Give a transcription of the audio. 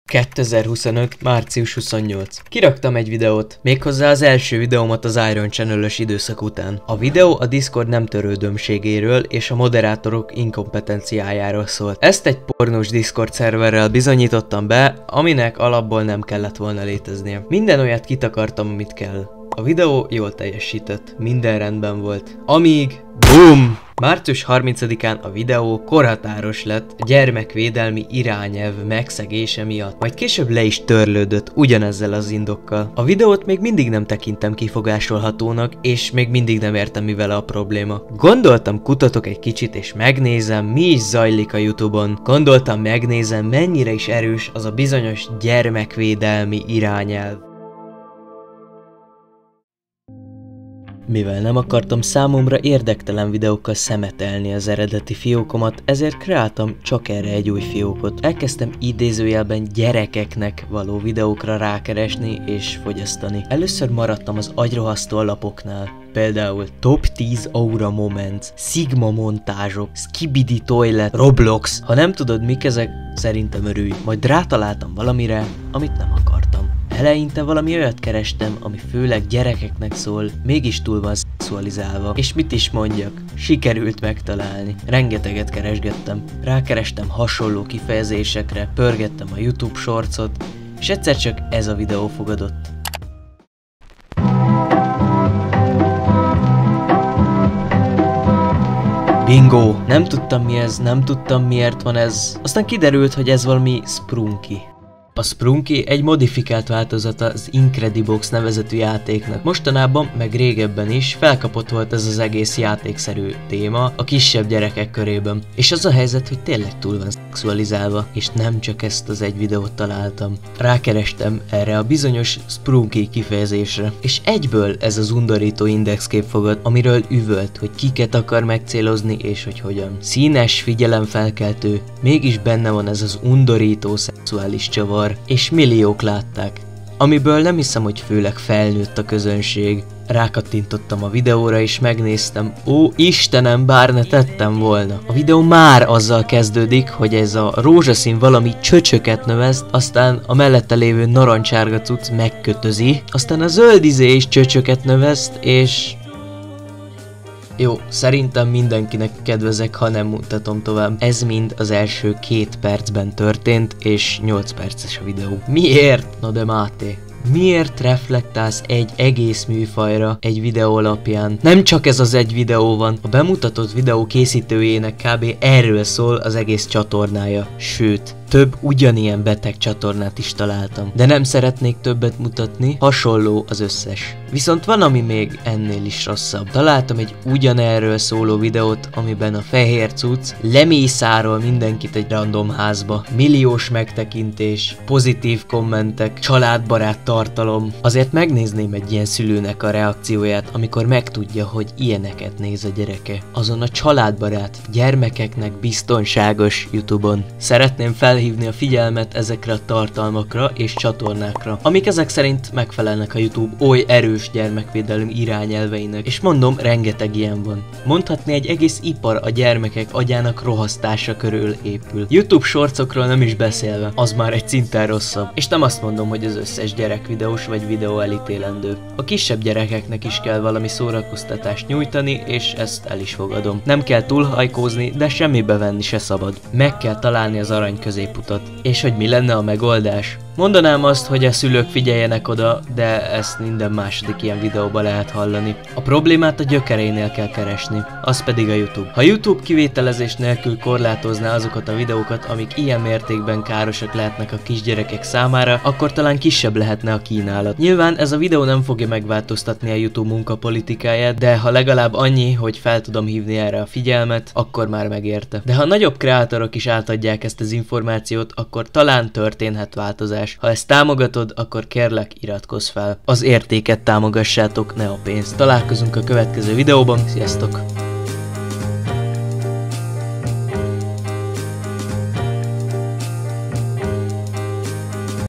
2025. március 28. Kiraktam egy videót, méghozzá az első videómat az Iron Channel-ös időszak után. A videó a Discord nem törődömségéről és a moderátorok inkompetenciájáról szólt. Ezt egy pornós Discord szerverrel bizonyítottam be, aminek alapból nem kellett volna léteznie. Minden olyat kitakartam, amit kell. A videó jól teljesített, minden rendben volt. Amíg... BOOM! Március 30-án a videó korhatáros lett a gyermekvédelmi irányelv megszegése miatt, majd később le is törlődött ugyanezzel az indokkal. A videót még mindig nem tekintem kifogásolhatónak, és még mindig nem értem, mi vele a probléma. Gondoltam, kutatok egy kicsit és megnézem, mi is zajlik a YouTube-on. Gondoltam, megnézem, mennyire is erős az a bizonyos gyermekvédelmi irányelv. Mivel nem akartam számomra érdektelen videókkal szemetelni az eredeti fiókomat, ezért kreáltam csak erre egy új fiókot. Elkezdtem idézőjelben gyerekeknek való videókra rákeresni és fogyasztani. Először maradtam az agyrohasztó alapoknál. Például Top 10 Aura Moments, Sigma montázsok, Skibidi Toilet, Roblox. Ha nem tudod mik ezek, szerintem örülj. Majd rátaláltam valamire, amit nem akartam. Eleinte valami olyat kerestem, ami főleg gyerekeknek szól, mégis túl van szexualizálva. És mit is mondjak, sikerült megtalálni. Rengeteget keresgettem, rákerestem hasonló kifejezésekre, pörgettem a YouTube shortsot, és egyszer csak ez a videó fogadott. Bingo! Nem tudtam mi ez, nem tudtam miért van ez. Aztán kiderült, hogy ez valami Sprunky. A Sprunky egy modifikált változata az Incredibox nevezetű játéknak. Mostanában, meg régebben is felkapott volt ez az egész játékszerű téma a kisebb gyerekek körében. És az a helyzet, hogy tényleg túl van szexualizálva, és nem csak ezt az egy videót találtam. Rákerestem erre a bizonyos Sprunky kifejezésre, és egyből ez az undorító indexkép fogad, amiről üvölt, hogy kiket akar megcélozni és hogy hogyan. Színes, figyelemfelkeltő, mégis benne van ez az undorító szexuális csavar, és milliók látták, amiből nem hiszem, hogy főleg felnőtt a közönség. Rákattintottam a videóra és megnéztem, ó Istenem, bár ne tettem volna. A videó már azzal kezdődik, hogy ez a rózsaszín valami csöcsöket növeszt, aztán a mellette lévő narancsárga cucc megkötözi, aztán a zöld izé is csöcsöket növeszt, és... Jó, szerintem mindenkinek kedvezek, ha nem mutatom tovább. Ez mind az első 2 percben történt, és 8 perces a videó. Miért? Na de Máté. Miért reflektálsz egy egész műfajra egy videó alapján? Nem csak ez az egy videó van, a bemutatott videó készítőjének kb. Erről szól az egész csatornája. Sőt, több ugyanilyen beteg csatornát is találtam. De nem szeretnék többet mutatni, hasonló az összes. Viszont van, ami még ennél is rosszabb. Találtam egy ugyanerről szóló videót, amiben a fehér cucc lemészárol mindenkit egy random házba. Milliós megtekintés, pozitív kommentek, családbarát tartalom. Azért megnézném egy ilyen szülőnek a reakcióját, amikor megtudja, hogy ilyeneket néz a gyereke. Azon a családbarát, gyermekeknek biztonságos YouTube-on. Szeretném felhívni a figyelmet ezekre a tartalmakra és csatornákra, amik ezek szerint megfelelnek a YouTube oly erős gyermekvédelmi irányelveinek, és mondom, rengeteg ilyen van. Mondhatni egy egész ipar a gyermekek agyának rohasztása körül épül. YouTube shortsokról nem is beszélve, az már egy szinten rosszabb. És nem azt mondom, hogy az összes gyerekvideós vagy videó elítélendő. A kisebb gyerekeknek is kell valami szórakoztatást nyújtani, és ezt el is fogadom. Nem kell túlhajkózni, de semmibe venni se szabad. Meg kell találni az arany középutat. És hogy mi lenne a megoldás? Mondanám azt, hogy a szülők figyeljenek oda, de ezt minden második ilyen videóban lehet hallani. A problémát a gyökereinél kell keresni, az pedig a YouTube. Ha YouTube kivételezés nélkül korlátozná azokat a videókat, amik ilyen mértékben károsak lehetnek a kisgyerekek számára, akkor talán kisebb lehetne a kínálat. Nyilván ez a videó nem fogja megváltoztatni a YouTube munkapolitikáját, de ha legalább annyi, hogy fel tudom hívni erre a figyelmet, akkor már megérte. De ha nagyobb kreátorok is átadják ezt az információt, akkor talán történhet változás. Ha ezt támogatod, akkor kérlek, iratkozz fel. Az értéket támogassátok, ne a pénzt. Találkozunk a következő videóban, sziasztok!